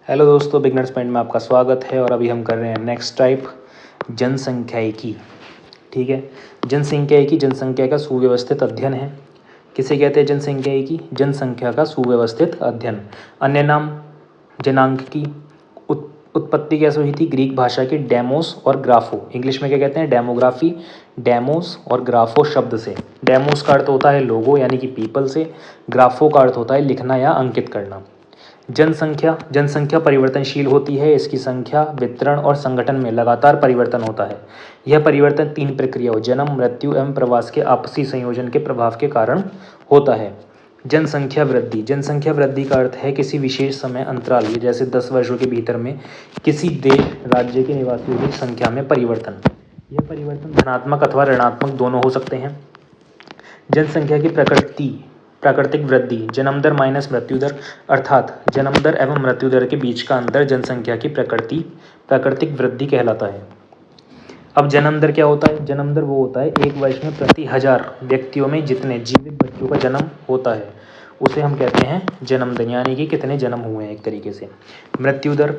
Hello दोस्तों, beginners point में आपका स्वागत है। और अभी हम कर रहे हैं नेक्स्ट टाइप, जनसंख्यिकी। ठीक है, जनसंख्यिकी जनसंख्या का सुव्यवस्थित अध्ययन है। किसे कहते हैं जनसंख्यिकी? जनसंख्या का सुव्यवस्थित अध्ययन। अन्य नाम जनांक। उत्पत्ति कैसे हुई थी? ग्रीक भाषा के डेमोस और ग्राफो, इंग्लिश में क्या कहते हैं? डेमोग्राफी। डेमोस और ग्राफो शब्द से। डेमोस का अर्थ होता है लोगो यानी कि पीपल से। ग्राफो का अर्थ होता है लिखना या अंकित करना। जनसंख्या परिवर्तनशील होती है। इसकी संख्या, वितरण और संगठन में लगातार परिवर्तन होता है। यह परिवर्तन 3 प्रक्रियाओं जन्म, मृत्यु एवं प्रवास के आपसी संयोजन के प्रभाव के कारण होता है। जनसंख्या वृद्धि। जनसंख्या वृद्धि का अर्थ है किसी विशेष समय अंतराल, जैसे 10 वर्षों के भीतर में किसी देश राज्य के निवासियों की संख्या में परिवर्तन। यह परिवर्तन धनात्मक अथवा ऋणात्मक दोनों हो सकते हैं। जनसंख्या की प्राकृतिक वृद्धि। जन्म दर माइनस मृत्यु दर, अर्थात जन्म दर एवं मृत्यु दर के बीच का अंतर जनसंख्या की प्राकृतिक वृद्धि कहलाता है। अब जन्म दर क्या होता है? जन्म दर वो होता है एक वर्ष में प्रति 1000 व्यक्तियों में जितने जीवित बच्चों का जन्म होता है उसे हम कहते हैं जन्म दर, यानी कि कितने जन्म हुए हैं एक तरीके से। मृत्यु दर,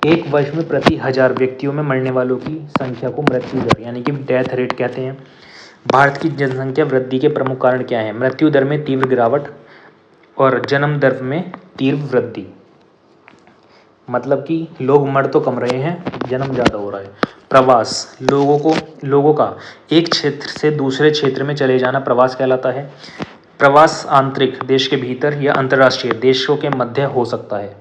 एक वर्ष में प्रति 1000 व्यक्तियों में मरने वालों की संख्या को मृत्यु दर यानी कि डेथ रेट कहते हैं। भारत की जनसंख्या वृद्धि के प्रमुख कारण क्या हैं? मृत्यु दर में तीव्र गिरावट और जन्म दर में तीव्र वृद्धि। मतलब कि लोग मर तो कम रहे हैं, जन्म ज़्यादा हो रहा है। प्रवास, लोगों का एक क्षेत्र से दूसरे क्षेत्र में चले जाना प्रवास कहलाता है। प्रवास आंतरिक, देश के भीतर, या अंतर्राष्ट्रीय, देशों के मध्य हो सकता है।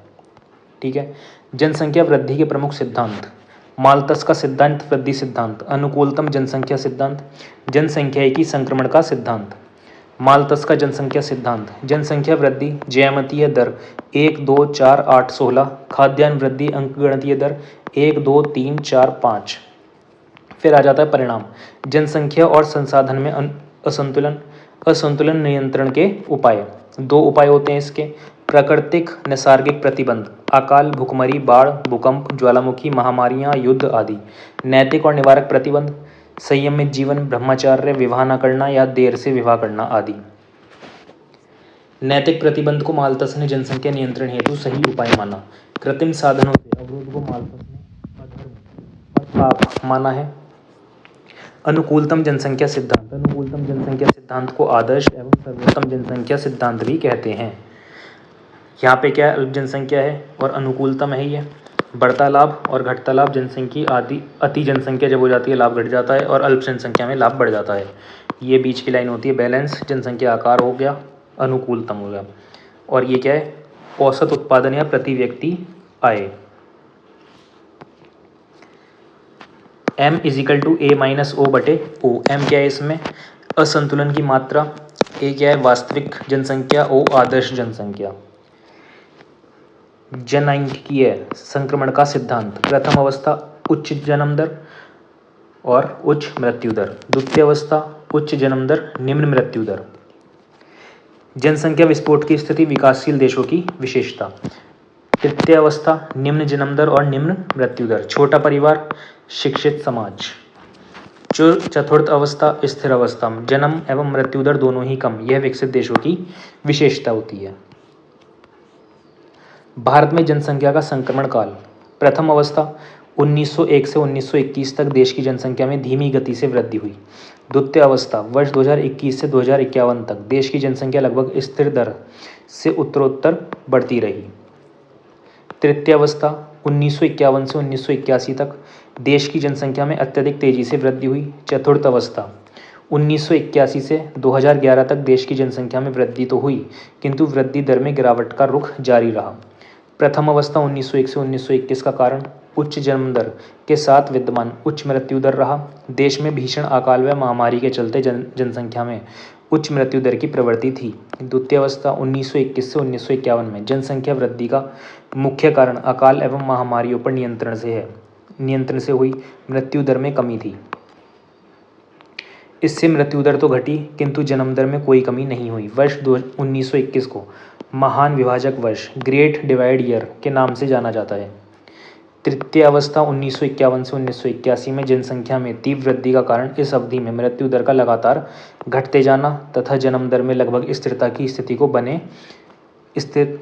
ठीक है। जनसंख्या वृद्धि के प्रमुख सिद्धांत। माल्थस का सिद्धांत, वृद्धि सिद्धांत। अनुकूलतम जनसंख्या सिद्धांत। जनसंख्यिकी संक्रमण का सिद्धांत। माल्थस का जनसंख्या सिद्धांत। जनसंख्या वृद्धि ज्यामितीय दर 1, 2, 4, 8, 16। खाद्यान्न वृद्धि अंकगणितीय दर 1, 2, 3, 4, 5। फिर आ जाता है परिणाम। जनसंख्या और संसाधन में असंतुलन नियंत्रण के उपाय। 2 उपाय होते हैं इसके। प्राकृतिक नैसर्गिक प्रतिबंध, अकाल, भूखमरी, बाढ़, भूकंप, ज्वालामुखी, महामारियां, युद्ध आदि। नैतिक और निवारक प्रतिबंध, संयमित जीवन, ब्रह्मचर्य, विवाह न करना या देर से विवाह करना आदि। नैतिक प्रतिबंध को माल्थस ने जनसंख्या नियंत्रण हेतु सही उपाय माना। कृत्रिम साधनों से अवरोध को माल्थस ने अधर्म और पाप माना है। अनुकूलतम जनसंख्या सिद्धांत। अनुकूलतम जनसंख्या सिद्धांत को आदर्श एवं सर्वोत्तम जनसंख्या सिद्धांत भी कहते हैं। यहाँ पे क्या है? अल्प जनसंख्या है और अनुकूलतम है ये। बढ़ता लाभ और घटता लाभ, जनसंख्या आदि अति जनसंख्या जब हो जाती है लाभ घट जाता है और अल्प जनसंख्या में लाभ बढ़ जाता है। ये बीच की लाइन होती है बैलेंस। जनसंख्या आकार हो गया, अनुकूलतम हो गया। और ये क्या है? औसत उत्पादन या प्रति व्यक्ति आय। m = a-o/o। m क्या है इसमें? असंतुलन की मात्रा। a क्या है? वास्तविक जनसंख्या। o आदर्श जनसंख्या। जनसांख्यिकीय संक्रमण का सिद्धांत। प्रथम अवस्था उच्च जन्म दर और उच्च मृत्यु दर। द्वितीय अवस्था उच्च जन्म दर, निम्न मृत्यु दर। जनसंख्या विस्फोट की स्थिति, विकासशील देशों की विशेषता। तृतीय अवस्था निम्न जन्म दर और निम्न मृत्यु दर, छोटा परिवार, शिक्षित समाज। चतुर्थ अवस्था स्थिर अवस्था, जन्म एवं मृत्यु दर दोनों ही कम, यह विकसित देशों की विशेषता होती है। भारत में जनसंख्या का संक्रमण काल। प्रथम अवस्था 1901 से 1921 तक देश की जनसंख्या में धीमी गति से वृद्धि हुई। द्वितीय अवस्था वर्ष 2021 से 2051 तक देश की जनसंख्या लगभग स्थिर दर से उत्तरोत्तर बढ़ती रही। तृतीय अवस्था 1951 से 1981 तक देश की जनसंख्या में अत्यधिक तेजी से वृद्धि हुई। चतुर्थ अवस्था 1981 से 2011 तक देश की जनसंख्या में वृद्धि तो हुई किंतु वृद्धि दर में गिरावट का रुख जारी रहा। प्रथम अवस्था 1901 से 1921 का कारण उच्च जन्म दर के साथ विद्यमान उच्च मृत्यु दर रहा। देश में भीषण अकाल व महामारी के चलते जनसंख्या में उच्च मृत्यु दर की प्रवृत्ति थी। द्वितीय अवस्था 1921 से 1951 में जनसंख्या वृद्धि का मुख्य कारण अकाल एवं महामारियों पर नियंत्रण से हुई मृत्यु दर में कमी थी। इससे मृत्यु दर तो घटी किंतु जन्म दर में कोई कमी नहीं हुई। वर्ष 1921 को महान विभाजक वर्ष, ग्रेट डिवाइड ईयर के नाम से जाना जाता है। तृतीय अवस्था 1951 से 1981 में जनसंख्या में तीव्र वृद्धि का कारण इस अवधि में मृत्यु दर का लगातार घटते जाना तथा जन्म दर में लगभग स्थिरता की स्थिति को बने स्थिर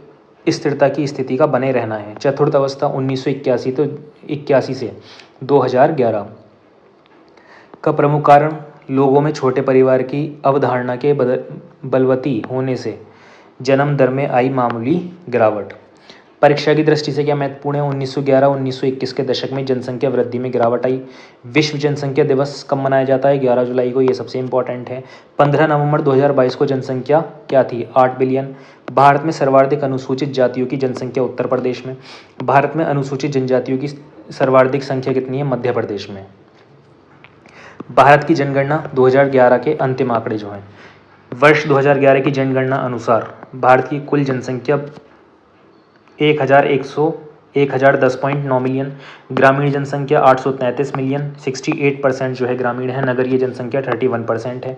स्थिरता की स्थिति का बने रहना है। चतुर्थ अवस्था 1981 से 2011 का प्रमुख कारण लोगों में छोटे परिवार की अवधारणा के बलवती होने से जन्म दर में आई मामूली गिरावट। परीक्षा की दृष्टि से क्या महत्वपूर्ण है? 1911-1921 के दशक में जनसंख्या वृद्धि में गिरावट आई। विश्व जनसंख्या दिवस कब मनाया जाता है? 11 जुलाई को, ये सबसे इंपॉर्टेंट है। 15 नवंबर 2022 को जनसंख्या क्या थी? 8 बिलियन। भारत में सर्वाधिक अनुसूचित जातियों की जनसंख्या उत्तर प्रदेश में। भारत में अनुसूचित जनजातियों की सर्वाधिक संख्या कितनी है? मध्य प्रदेश में। भारत की जनगणना 2011 के अंतिम आंकड़े जो हैं, वर्ष 2011 की जनगणना अनुसार भारत की कुल जनसंख्या 1010.9 मिलियन, ग्रामीण जनसंख्या 833 मिलियन, 68% जो है ग्रामीण है, नगरीय जनसंख्या 31% है।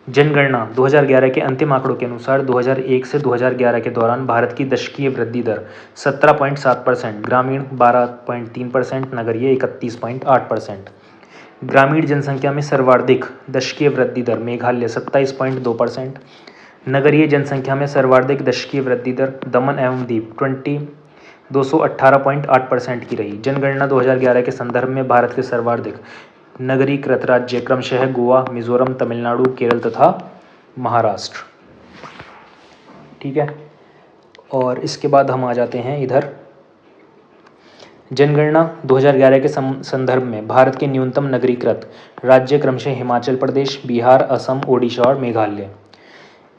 जनगणना 2011 के अंतिम आंकड़ों के अनुसार 2001 से 2011 के दौरान भारत की दशकीय वृद्धि दर 17.7%, ग्रामीण 12.3%, नगरीय 31.8%। ग्रामीण जनसंख्या में सर्वाधिक दशकीय वृद्धि दर मेघालय 27.2%, नगरीय जनसंख्या में सर्वाधिक दशकीय वृद्धि दर दमन एवं दीव 218.8% की रही। जनगणना 2011 के संदर्भ में भारत के सर्वाधिक नगरीकृत राज्य क्रमशः गोवा, मिजोरम, तमिलनाडु, केरल तथा महाराष्ट्र। ठीक है, और इसके बाद हम आ जाते हैं इधर। जनगणना 2011 के संदर्भ में भारत के न्यूनतम नगरीकृत राज्य क्रमशः हिमाचल प्रदेश, बिहार, असम, ओडिशा और मेघालय।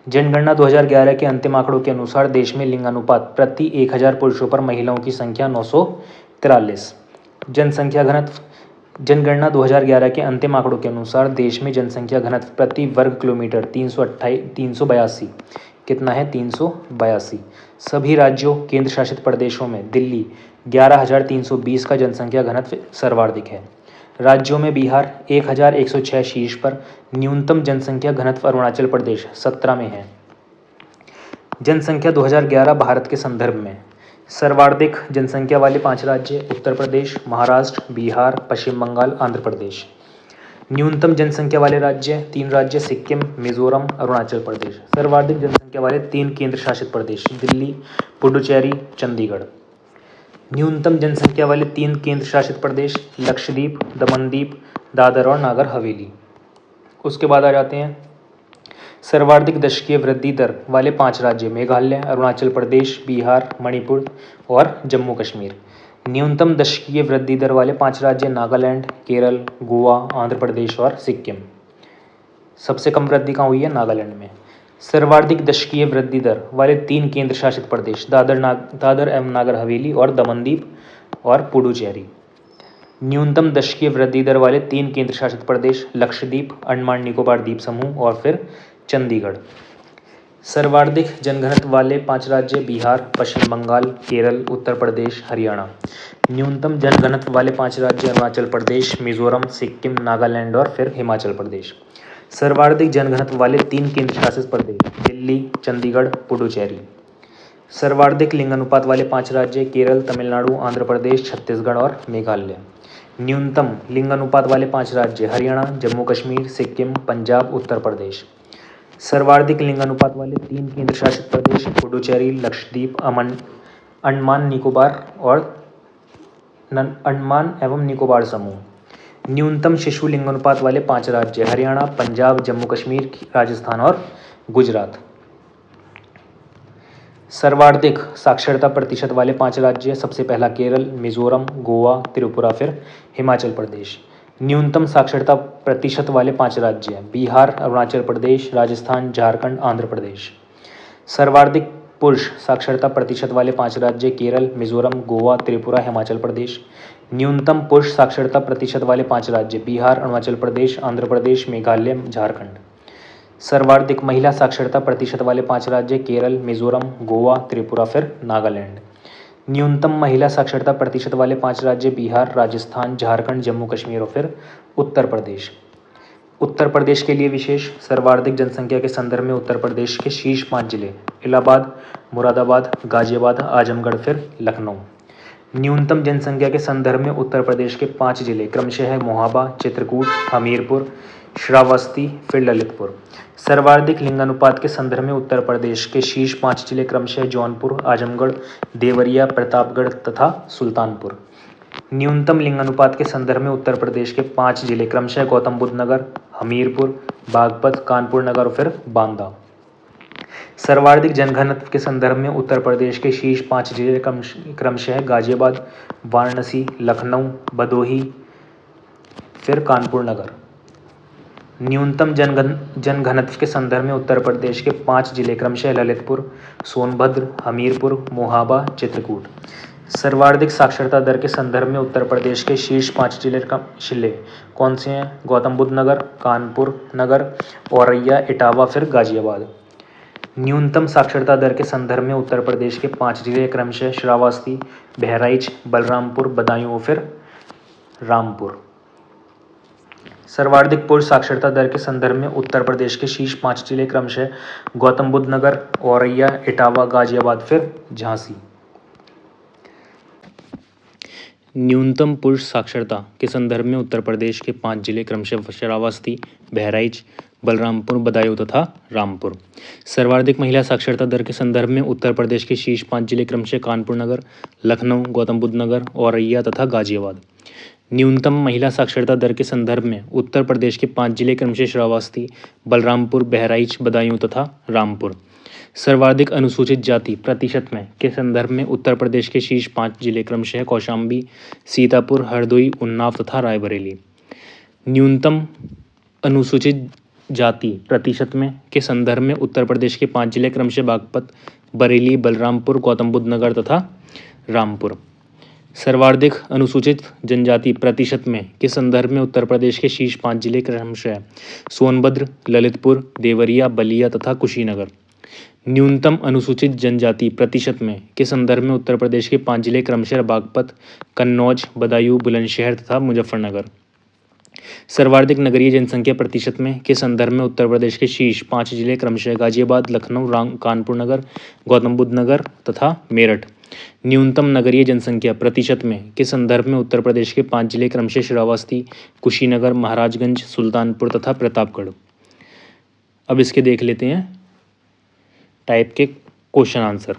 जनगणना 2011 के अंतिम आंकड़ों के अनुसार देश में लिंगानुपात प्रति 1000 पुरुषों पर महिलाओं की संख्या 943। जनसंख्या घनत्व जनगणना 2011 के अंतिम आंकड़ों के अनुसार देश में जनसंख्या घनत्व प्रति वर्ग किलोमीटर 382 कितना है? 382। सभी राज्यों केंद्र शासित प्रदेशों में दिल्ली 11,320 का जनसंख्या घनत्व सर्वाधिक है। राज्यों में बिहार 1,106 शीर्ष पर, न्यूनतम जनसंख्या घनत्व अरुणाचल प्रदेश 17 में है। जनसंख्या 2011 भारत के संदर्भ में सर्वाधिक जनसंख्या वाले 5 राज्य उत्तर प्रदेश, महाराष्ट्र, बिहार, पश्चिम बंगाल, आंध्र प्रदेश। न्यूनतम जनसंख्या वाले राज्य 3 राज्य सिक्किम, मिजोरम, अरुणाचल प्रदेश। सर्वाधिक जनसंख्या वाले 3 केंद्र शासित प्रदेश दिल्ली, पुडुचेरी, चंडीगढ़। न्यूनतम जनसंख्या वाले 3 केंद्र शासित प्रदेश लक्षद्वीप, दमनदीप, दादर और नागर हवेली। उसके बाद आ जाते हैं सर्वाधिक दशकीय वृद्धि दर वाले 5 राज्य मेघालय, अरुणाचल प्रदेश, बिहार, मणिपुर और जम्मू कश्मीर। न्यूनतम दशकीय वृद्धि दर वाले 5 राज्य नागालैंड, केरल, गोवा, आंध्र प्रदेश और सिक्किम। सबसे कम वृद्धि कहाँ हुई है? नागालैंड में। सर्वाधिक दशकीय वृद्धि दर वाले 3 केंद्र शासित प्रदेश दादर एवं नागर हवेली और दमनदीप और पुडुचेरी। न्यूनतम दशकीय वृद्धि दर वाले 3 केंद्र शासित प्रदेश लक्षद्वीप, अंडमान निकोबार द्वीप समूह और फिर चंडीगढ़। सर्वाधिक जनघनत्व वाले 5 राज्य बिहार, पश्चिम बंगाल, केरल, उत्तर प्रदेश, हरियाणा। न्यूनतम जनघनत्व वाले 5 राज्य अरुणाचल प्रदेश, मिजोरम, सिक्किम, नागालैंड और फिर हिमाचल प्रदेश। सर्वाधिक जनघनत्व वाले 3 केंद्र शासित प्रदेश दिल्ली, चंडीगढ़, पुडुचेरी। सर्वाधिक लिंगानुपात वाले 5 राज्य केरल, तमिलनाडु, आंध्र प्रदेश, छत्तीसगढ़ और मेघालय। न्यूनतम लिंगानुपात वाले 5 राज्य हरियाणा, जम्मू कश्मीर, सिक्किम, पंजाब, उत्तर प्रदेश। सर्वाधिक लिंगानुपात वाले 3 केंद्र शासित प्रदेश पुडुचेरी, लक्षद्वीप, अंडमान एवं निकोबार समूह। न्यूनतम शिशु लिंगानुपात वाले 5 राज्य हरियाणा, पंजाब, जम्मू कश्मीर, राजस्थान और गुजरात। सर्वाधिक साक्षरता प्रतिशत वाले 5 राज्य सबसे पहला केरल, मिजोरम, गोवा, त्रिपुरा फिर हिमाचल प्रदेश। न्यूनतम साक्षरता प्रतिशत वाले 5 राज्य बिहार, अरुणाचल प्रदेश, राजस्थान, झारखंड, आंध्र प्रदेश। सर्वाधिक पुरुष साक्षरता प्रतिशत वाले 5 राज्य केरल, मिजोरम, गोवा, त्रिपुरा, हिमाचल प्रदेश। न्यूनतम पुरुष साक्षरता प्रतिशत वाले 5 राज्य बिहार, अरुणाचल प्रदेश, आंध्र प्रदेश, मेघालय, झारखंड। सर्वाधिक महिला साक्षरता प्रतिशत वाले 5 राज्य केरल, मिजोरम, गोवा, त्रिपुरा फिर नागालैंड। न्यूनतम महिला साक्षरता प्रतिशत वाले 5 राज्य बिहार, राजस्थान, झारखंड, जम्मू कश्मीर और फिर उत्तर प्रदेश। उत्तर प्रदेश के लिए विशेष सर्वाधिक जनसंख्या के संदर्भ में उत्तर प्रदेश के शीर्ष 5 जिले इलाहाबाद, मुरादाबाद, गाजियाबाद, आजमगढ़ फिर लखनऊ। न्यूनतम जनसंख्या के संदर्भ में उत्तर प्रदेश के 5 जिले क्रमशः है मोहाबा, चित्रकूट, हमीरपुर, श्रावस्ती, फिर ललितपुर। सर्वाधिक लिंगानुपात के संदर्भ में उत्तर प्रदेश के शीर्ष 5 जिले क्रमशः जौनपुर, आजमगढ़, देवरिया, प्रतापगढ़ तथा सुल्तानपुर। न्यूनतम लिंगानुपात के संदर्भ में उत्तर प्रदेश के 5 जिले क्रमशः गौतम बुद्ध नगर, हमीरपुर, बागपत, कानपुर नगर और फिर बांदा। सर्वाधिक जनघनत्व के संदर्भ में उत्तर प्रदेश के शीर्ष 5 जिले क्रमशः गाजियाबाद, वाराणसी, लखनऊ, भदोही, फिर कानपुर नगर। न्यूनतम जनघनत्व के संदर्भ में उत्तर प्रदेश के 5 जिले क्रमशः ललितपुर, सोनभद्र, हमीरपुर, मोहाबा, चित्रकूट। सर्वाधिक साक्षरता दर के संदर्भ में उत्तर प्रदेश के शीर्ष 5 जिले कौन से हैं? गौतम बुद्ध नगर, कानपुर नगर, औरैया, इटावा, फिर गाजियाबाद। न्यूनतम साक्षरता दर के संदर्भ में उत्तर प्रदेश के 5 जिले क्रमशः श्रावस्ती, बहराइच, बलरामपुर, बदायूं, फिर रामपुर। सर्वाधिक पूर्ण साक्षरता दर के संदर्भ में उत्तर प्रदेश के शीर्ष 5 जिले क्रमशः गौतम बुद्ध नगर, औरैया, इटावा, गाजियाबाद, फिर झांसी। न्यूनतम पुरुष साक्षरता के संदर्भ में उत्तर प्रदेश के 5 जिले क्रमशः श्रावस्ती, बहराइच, बलरामपुर, बदायूं तथा रामपुर। सर्वाधिक महिला साक्षरता दर के संदर्भ में उत्तर प्रदेश के शीर्ष 5 जिले क्रमशः कानपुर नगर, लखनऊ, गौतम बुद्ध नगर, औरैया तथा गाजियाबाद। न्यूनतम महिला साक्षरता दर के संदर्भ में उत्तर प्रदेश के 5 जिले क्रमशः श्रावस्ती, बलरामपुर, बहराइच, बदायूं तथा रामपुर। सर्वाधिक अनुसूचित जाति प्रतिशत में के संदर्भ में उत्तर प्रदेश के शीर्ष 5 जिले क्रमशः कौशाम्बी, सीतापुर, हरदोई, उन्नाव तथा रायबरेली। न्यूनतम अनुसूचित जाति प्रतिशत में के संदर्भ में उत्तर प्रदेश के 5 जिले क्रमशः बागपत, बरेली, बलरामपुर, गौतम बुद्ध नगर तथा रामपुर। सर्वाधिक अनुसूचित जनजाति प्रतिशत में के संदर्भ में उत्तर प्रदेश के शीर्ष 5 जिले क्रमशः सोनभद्र, ललितपुर, देवरिया, बलिया तथा कुशीनगर। न्यूनतम अनुसूचित जनजाति प्रतिशत में के संदर्भ में उत्तर प्रदेश के 5 जिले क्रमशः बागपत, कन्नौज, बदायूं, बुलंदशहर तथा मुजफ्फरनगर। सर्वाधिक नगरीय जनसंख्या प्रतिशत में के संदर्भ में उत्तर प्रदेश के शीर्ष 5 जिले क्रमशः गाजियाबाद, लखनऊ, कानपुर नगर, गौतम बुद्ध नगर तथा मेरठ। न्यूनतम नगरीय जनसंख्या प्रतिशत में के संदर्भ में उत्तर प्रदेश के 5 जिले क्रमशः श्रावस्ती, कुशीनगर, महाराजगंज, सुल्तानपुर तथा प्रतापगढ़। अब इसके देख लेते हैं टाइप के क्वेश्चन आंसर।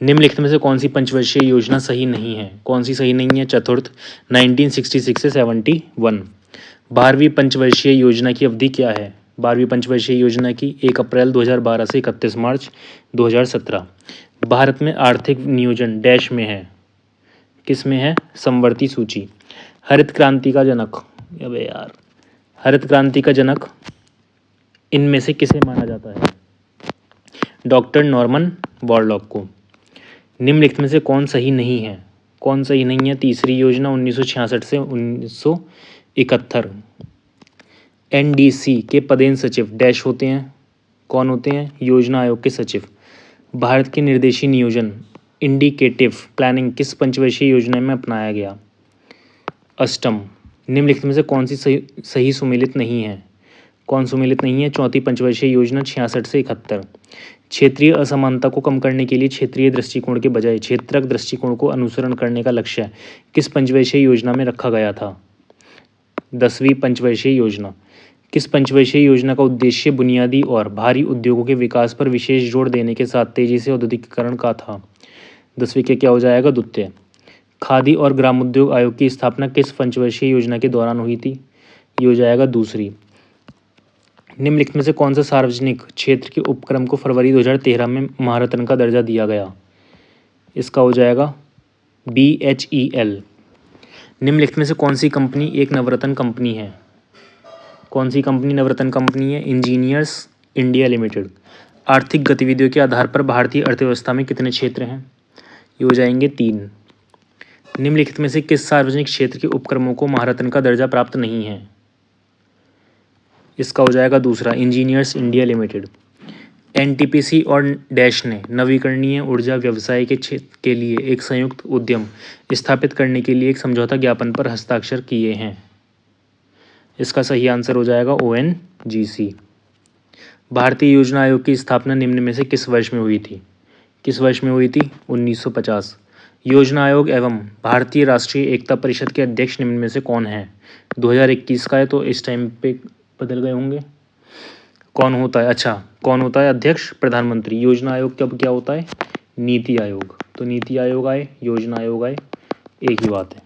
निम्नलिखित में से कौन सी पंचवर्षीय योजना सही नहीं है? कौन सी सही नहीं है? चतुर्थ 1966 से 71। 12वीं पंचवर्षीय योजना की अवधि क्या है? 12वीं पंचवर्षीय योजना की 1 अप्रैल 2012 से 31 मार्च 2017। भारत में आर्थिक नियोजन डैश में है, किस में है? समवर्ती सूची। हरित क्रांति का जनक, अबे यार, हरित क्रांति का जनक इनमें से किसे माना जाता है? डॉक्टर नॉर्मन बोरलॉग को। निम्नलिखित में से कौन सही नहीं है? कौन सही नहीं है? तीसरी योजना 1966 से 1971। एनडीसी के पदेन सचिव डैश होते हैं, कौन होते हैं? योजना आयोग के सचिव। भारत के निर्देशी नियोजन इंडिकेटिव प्लानिंग किस पंचवर्षीय योजना में अपनाया गया? अष्टम। निम्नलिखित में से कौन सी सही सुमेलित नहीं है? कौन सुमेलित नहीं है? चौथी पंचवर्षीय योजना 66 से 71। क्षेत्रीय असमानता को कम करने के लिए क्षेत्रीय दृष्टिकोण के बजाय क्षेत्रक दृष्टिकोण को अनुसरण करने का लक्ष्य किस पंचवर्षीय योजना में रखा गया था? 10वीं पंचवर्षीय योजना। किस पंचवर्षीय योजना का उद्देश्य बुनियादी और भारी उद्योगों के विकास पर विशेष जोर देने के साथ तेजी से औद्योगिकीकरण का था? 10वीं के क्या हो जाएगा? द्वितीय। खादी और ग्रामोद्योग आयोग की स्थापना किस पंचवर्षीय योजना के दौरान हुई थी? ये हो जाएगा दूसरी। निम्नलिखित में से कौन सा सार्वजनिक क्षेत्र के उपक्रम को फरवरी 2013 में महारत्न का दर्जा दिया गया? इसका हो जाएगा BHEL। निम्नलिखित में से कौन सी कंपनी एक नवरत्न कंपनी है? कौन सी कंपनी नवरत्न कंपनी है? Engineers India limited. आर्थिक गतिविधियों के आधार पर भारतीय अर्थव्यवस्था में कितने क्षेत्र हैं? ये हो जाएंगे 3। निम्नलिखित में से किस सार्वजनिक क्षेत्र के उपक्रमों को महारत्न का दर्जा प्राप्त नहीं है? इसका हो जाएगा दूसरा, इंजीनियर्स इंडिया लिमिटेड। NTPC और डैश ने नवीकरणीय ऊर्जा व्यवसाय के क्षेत्र के लिए एक संयुक्त उद्यम स्थापित करने के लिए एक समझौता ज्ञापन पर हस्ताक्षर किए हैं। इसका सही आंसर हो जाएगा ONGC। भारतीय योजना आयोग की स्थापना निम्न में से किस वर्ष में हुई थी? किस वर्ष में हुई थी? 1950। योजना आयोग एवं भारतीय राष्ट्रीय एकता परिषद के अध्यक्ष निम्न में से कौन है? 2021 का है तो इस टाइम पे बदल गए होंगे। कौन होता है? अच्छा, कौन होता है अध्यक्ष? प्रधानमंत्री। योजना आयोग कब क्या होता है? नीति आयोग। तो नीति आयोग आए, योजना आयोग आए, एक ही बात है।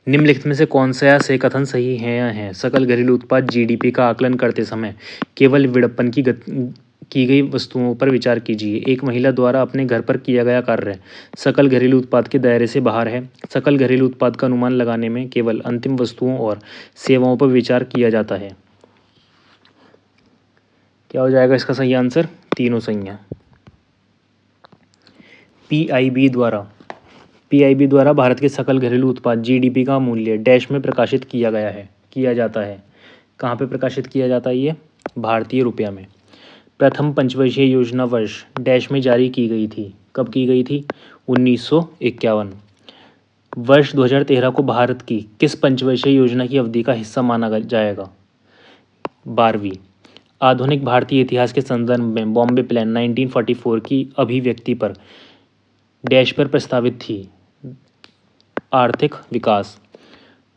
निम्नलिखित में से कौन सा से कथन सही है या है? सकल घरेलू उत्पाद जीडीपी का आकलन करते समय केवल विपणन की गई वस्तुओं पर विचार कीजिए। एक महिला द्वारा अपने घर पर किया गया कार्य सकल घरेलू उत्पाद के दायरे से बाहर है। सकल घरेलू उत्पाद का अनुमान लगाने में केवल अंतिम वस्तुओं और सेवाओं पर विचार किया जाता है। क्या हो जाएगा इसका सही आंसर? तीनों सही हैं। पीआईबी द्वारा भारत के सकल घरेलू उत्पाद जीडीपी का मूल्य डैश में प्रकाशित किया जाता है। कहाँ पे प्रकाशित किया जाता है ये? भारतीय रुपया में। प्रथम पंचवर्षीय योजना वर्ष डैश में जारी की गई थी। कब की गई थी? 1951। वर्ष 2013 को भारत की किस पंचवर्षीय योजना की अवधि का हिस्सा माना जाएगा? 12वीं। आधुनिक भारतीय इतिहास के संदर्भ में बॉम्बे प्लान 1944 की अभिव्यक्ति पर डैश पर प्रस्तावित थी। आर्थिक विकास।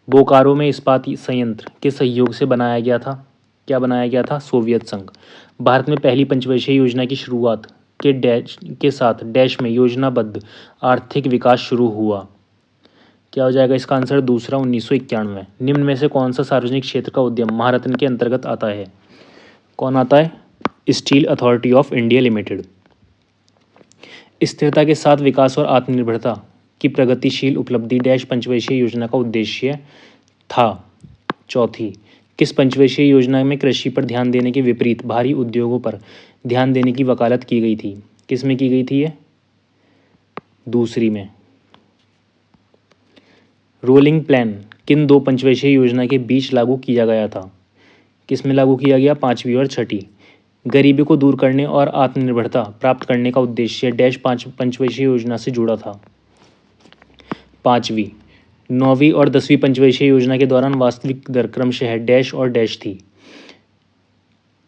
बोकारो में इस्पात संयंत्र के सहयोग से बनाया गया था। क्या बनाया गया था? सोवियत संघ। भारत में पहली पंचवर्षीय योजना की शुरुआत के साथ डैश में योजनाबद्ध आर्थिक विकास शुरू हुआ। क्या हो जाएगा इसका आंसर? दूसरा, 1991। निम्न में से कौन सा सार्वजनिक क्षेत्र का उद्यम महारत्न के अंतर्गत आता है? कौन आता है? Steel authority of India limited. स्थिरता के साथ विकास और आत्मनिर्भरता की प्रगतिशील उपलब्धि डैश पंचवर्षीय योजना का उद्देश्य था। चौथी। किस पंचवर्षीय योजना में कृषि पर ध्यान देने के विपरीत भारी उद्योगों पर ध्यान देने की वकालत की गई थी? किस में की गई थी ये? दूसरी में। रोलिंग प्लान किन दो पंचवर्षीय योजना के बीच लागू किया गया था? किस में लागू किया गया? 5वीं और 6ठी। गरीबी को दूर करने और आत्मनिर्भरता प्राप्त करने का उद्देश्य डैश पंचवर्षीय योजना से जुड़ा था। 5वीं। 9वीं और 10वीं पंचवर्षीय योजना के दौरान वास्तविक दर क्रमशः डैश और डैश थी।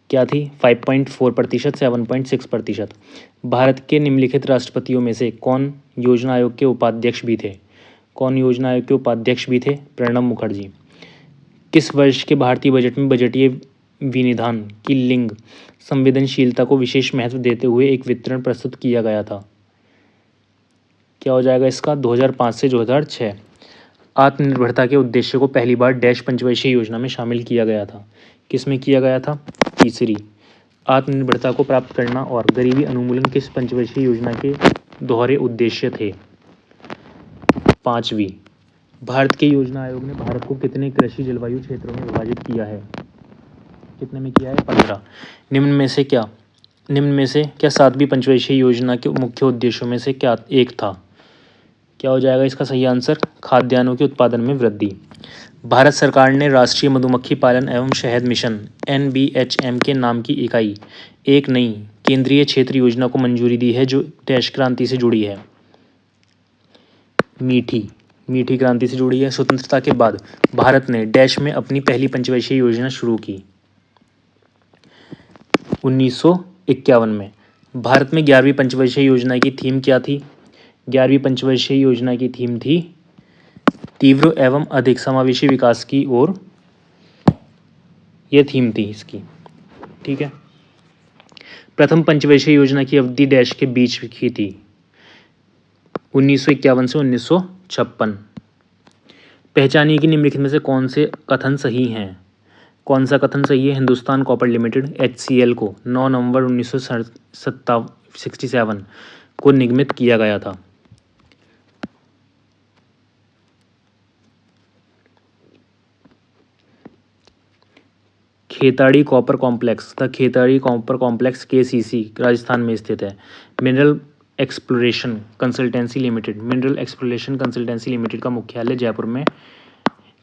क्या थी? 5.4%, 7.6%। भारत के निम्नलिखित राष्ट्रपतियों में से कौन योजना आयोग के उपाध्यक्ष भी थे? कौन योजना आयोग के उपाध्यक्ष भी थे? प्रणब मुखर्जी। किस वर्ष के भारतीय बजट में बजटीय विनिधान की लिंग संवेदनशीलता को विशेष महत्व देते हुए एक वितरण प्रस्तुत किया गया था? क्या हो जाएगा इसका? 2005 से 2006। आत्मनिर्भरता के उद्देश्य को पहली बार डैश पंचवर्षीय योजना में शामिल किया गया था। किस में किया गया था? तीसरी। आत्मनिर्भरता को प्राप्त करना और गरीबी उन्मूलन किस पंचवर्षीय योजना के दोहरे उद्देश्य थे? 5वीं। भारत के योजना आयोग ने भारत को कितने कृषि जलवायु क्षेत्रों में विभाजित किया है? कितने में किया है? 15। निम्न में से क्या 7वीं पंचवर्षीय योजना के मुख्य उद्देश्यों में से क्या एक था? क्या हो जाएगा इसका सही आंसर? खाद्यान्नों के उत्पादन में वृद्धि। भारत सरकार ने राष्ट्रीय मधुमक्खी पालन एवं शहद मिशन NBHM के नाम की इकाई एक नई केंद्रीय क्षेत्र योजना को मंजूरी दी है जो डैश क्रांति से जुड़ी है। मीठी क्रांति से जुड़ी है। स्वतंत्रता के बाद भारत ने डैश में अपनी पहली पंचवर्षीय योजना शुरू की 1951 में। भारत में 11वीं पंचवर्षीय योजना की थीम क्या थी? 11वीं पंचवर्षीय योजना की थीम थी तीव्र एवं अधिक समावेशी विकास की ओर। यह थीम थी इसकी। ठीक है। प्रथम पंचवर्षीय योजना की अवधि डैश के बीच की थी 1951 से 1956। पहचानिए कि निम्नलिखित में से कौन से कथन सही हैं? कौन सा कथन सही है? हिंदुस्तान कॉपर लिमिटेड HCL को 9 नवंबर 1967 को निगमित किया गया था। खेताड़ी कॉपर कॉम्प्लेक्स तथा खेताड़ी कॉपर कॉम्प्लेक्स KCC राजस्थान में स्थित है। मिनरल एक्सप्लोरेशन कंसल्टेंसी लिमिटेड का मुख्यालय जयपुर में।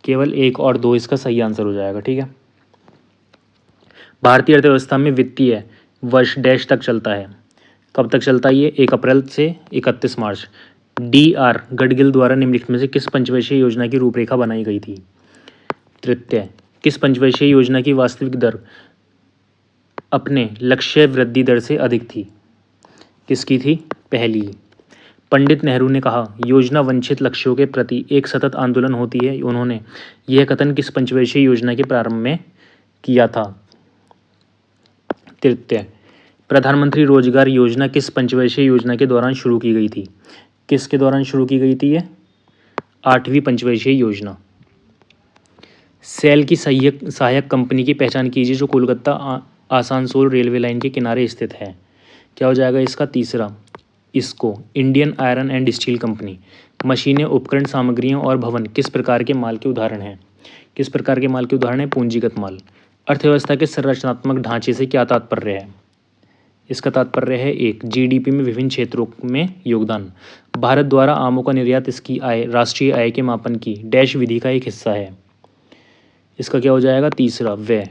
केवल 1 और 2 इसका सही आंसर हो जाएगा। ठीक है। भारतीय अर्थव्यवस्था में वित्तीय वर्ष डैश तक चलता है। कब तक चलता है ये? 1 अप्रैल से 31 मार्च। DR गडगिल द्वारा निम्नलिखित में से किस पंचवर्षीय योजना की रूपरेखा बनाई गई थी? तृतीय। किस पंचवर्षीय योजना की वास्तविक दर अपने लक्ष्य वृद्धि दर से अधिक थी? किसकी थी? पहली। पंडित नेहरू ने कहा, योजना वंचित लक्ष्यों के प्रति एक सतत आंदोलन होती है। उन्होंने यह कथन किस पंचवर्षीय योजना के प्रारंभ में किया था? तृतीय, प्रधानमंत्री रोजगार योजना किस पंचवर्षीय योजना के दौरान शुरू की गई थी? किसके दौरान शुरू की गई थी ये? 8वीं पंचवर्षीय योजना। सेल की सहायक कंपनी की पहचान कीजिए जो कोलकाता आसनसोल रेलवे लाइन के किनारे स्थित है। क्या हो जाएगा इसका? तीसरा, इसको Indian iron and steel company. मशीनें, उपकरण, सामग्रियां और भवन किस प्रकार के माल के उदाहरण हैं? किस प्रकार के माल के उदाहरण है? पूंजीगत माल। अर्थव्यवस्था के संरचनात्मक ढांचे से क्या तात्पर्य है? इसका तात्पर्य है, एक, जीडीपी में विभिन्न क्षेत्रों में योगदान। भारत द्वारा आमों का निर्यात इसकी आय, राष्ट्रीय आय के मापन की डैश विधि का एक हिस्सा है। इसका क्या हो जाएगा? तीसरा, व्यय।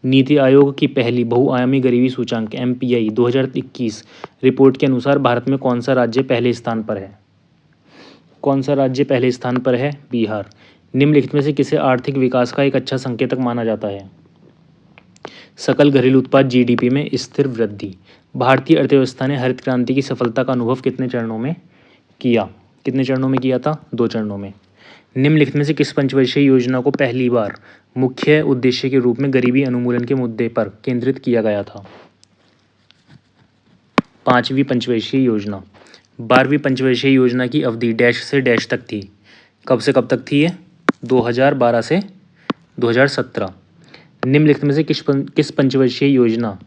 नीति आयोग की पहली बहुआयामी गरीबी सूचांक MPI 2021 रिपोर्ट के अनुसार भारत में कौन सा राज्य पहले स्थान पर है? कौन सा राज्य पहले स्थान पर है? बिहार। निम्नलिखित में से किसे आर्थिक विकास का एक अच्छा संकेतक माना जाता है? सकल घरेलू उत्पाद GDP में स्थिर वृद्धि। भारतीय अर्थव्यवस्था ने हरित क्रांति की सफलता का अनुभव कितने चरणों में किया? कितने चरणों में किया था? 2 चरणों में। निम्नलिखित में से किस पंचवर्षीय योजना को पहली बार मुख्य उद्देश्य के रूप में गरीबी उन्मूलन के मुद्दे पर केंद्रित किया गया था? 5वीं पंचवर्षीय योजना। 12वीं पंचवर्षीय योजना की अवधि डैश से डैश तक थी। कब से कब तक थी ये? 2012 से 2017। निम्नलिखित में से किस पंचवर्षीय योजना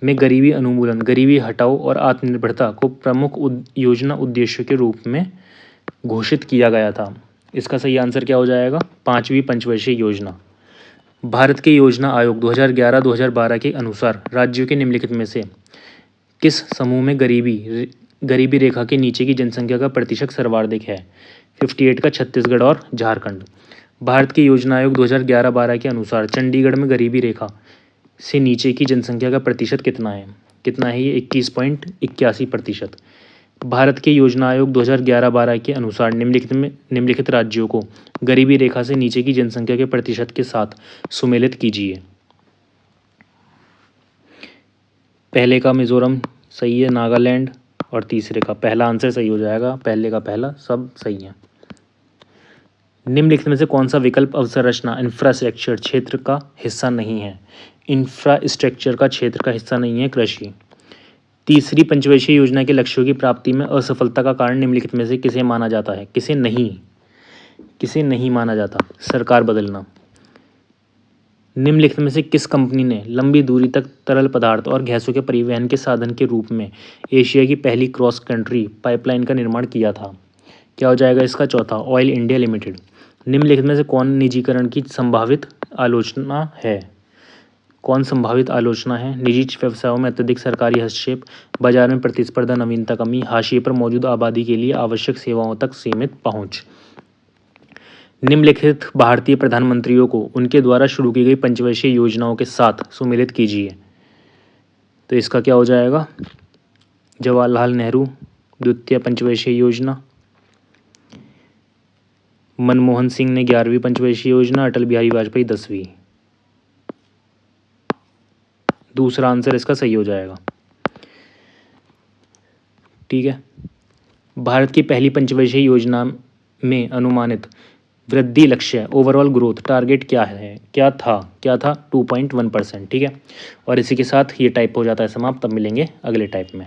में गरीबी उन्मूलन, गरीबी हटाओ और आत्मनिर्भरता को प्रमुख योजना उद्देश्यों के रूप में घोषित किया गया था? इसका सही आंसर क्या हो जाएगा? 5वीं पंचवर्षीय योजना। भारत के योजना आयोग 2011-2012 के अनुसार राज्यों के निम्नलिखित में से किस समूह में गरीबी रेखा के नीचे की जनसंख्या का प्रतिशत सर्वाधिक है? 58 का छत्तीसगढ़ और झारखंड। भारत के योजना आयोग 2011-12 के अनुसार चंडीगढ़ में गरीबी रेखा से नीचे की जनसंख्या का प्रतिशत कितना है? कितना है ये? 21.81%। भारत के योजना आयोग 2011-12 के अनुसार निम्नलिखित राज्यों को गरीबी रेखा से नीचे की जनसंख्या के प्रतिशत के साथ सुमेलित कीजिए। पहले का मिजोरम सही है, नागालैंड, और तीसरे का पहला आंसर सही हो जाएगा। पहले का पहला सब सही है। निम्नलिखित में से कौन सा विकल्प अवसंरचना इंफ्रास्ट्रक्चर क्षेत्र का हिस्सा नहीं है? इंफ्रास्ट्रक्चर का क्षेत्र का हिस्सा नहीं है कृषि। तीसरी पंचवर्षीय योजना के लक्ष्यों की प्राप्ति में असफलता का कारण निम्नलिखित में से किसे माना जाता है? किसे नहीं माना जाता? सरकार बदलना। निम्नलिखित में से किस कंपनी ने लंबी दूरी तक तरल पदार्थ और गैसों के परिवहन के साधन के रूप में एशिया की पहली क्रॉस कंट्री पाइपलाइन का निर्माण किया था? क्या हो जाएगा इसका? चौथा, ऑयल इंडिया लिमिटेड। निम्नलिखित में से कौन निजीकरण की संभावित आलोचना है? कौन संभावित आलोचना है? निजी व्यवसायों में अत्यधिक सरकारी हस्तक्षेप, बाजार में प्रतिस्पर्धा, नवीनता कमी, हाशिए पर मौजूद आबादी के लिए आवश्यक सेवाओं तक सीमित पहुंच। निम्नलिखित भारतीय प्रधानमंत्रियों को उनके द्वारा शुरू की गई पंचवर्षीय योजनाओं के साथ सुमेलित कीजिए। तो इसका क्या हो जाएगा? जवाहरलाल नेहरू द्वितीय पंचवर्षीय योजना, मनमोहन सिंह ने 11वीं पंचवर्षीय योजना, अटल बिहारी वाजपेयी 10वीं। दूसरा आंसर इसका सही हो जाएगा। ठीक है। भारत की पहली पंचवर्षीय योजना में अनुमानित वृद्धि लक्ष्य ओवरऑल ग्रोथ टारगेट क्या था 2.1%। ठीक है। और इसी के साथ ये टाइप हो जाता है समाप्त। तब मिलेंगे अगले टाइप में।